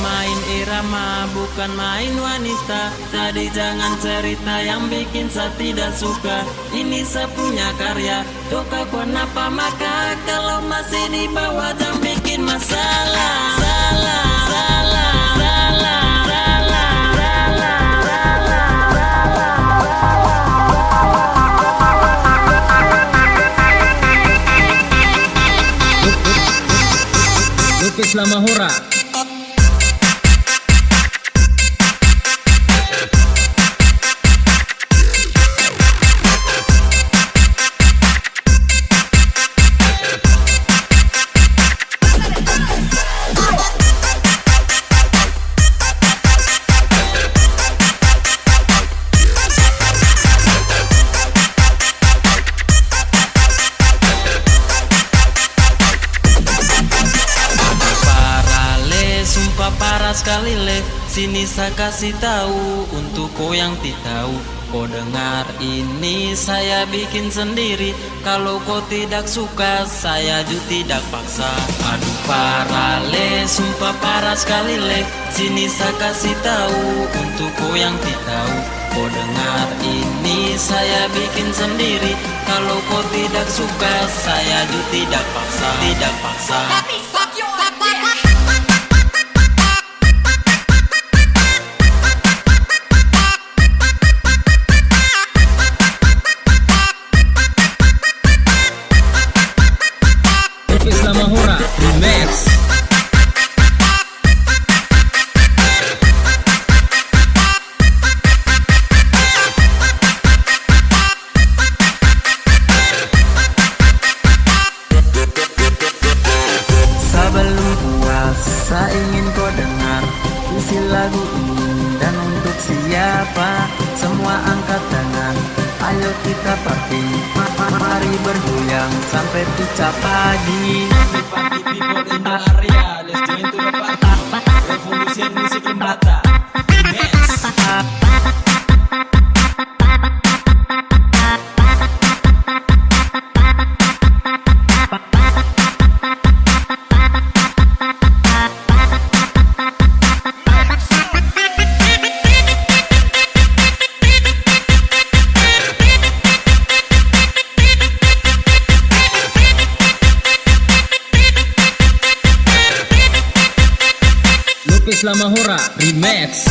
main irama, bukan main wanita. Jadi jangan cerita yang bikin saya tidak suka. Ini saya punya karya, toka kenapa maka kalau masih di bawah jangan bikin masalah. Salah, salah, salah, salah, Lupis Lamahora. parah sekali le, sini saya kasih tahu untuk kau yang tidak tahu. Kau dengar ini saya bikin sendiri, kalau kau tidak suka saya juga tidak paksa. Aduh parah le, sumpah parah sekali le, sini saya kasih tahu untuk kau yang tidak tahu. Kau dengar ini saya bikin sendiri, kalau kau tidak suka saya juga tidak paksa, tidak paksa. Lupis Lamahora Remix. Sebelum puasa ingin kau dengar isi lagu ini, dan untuk siapa semua angkat tangan. Ayo kita party, mari bergoyang sampai pecah pagi. Party people in the area, let's join to the party. Revolusi musik Lembata. Yes. Lupis Lamahora Remix.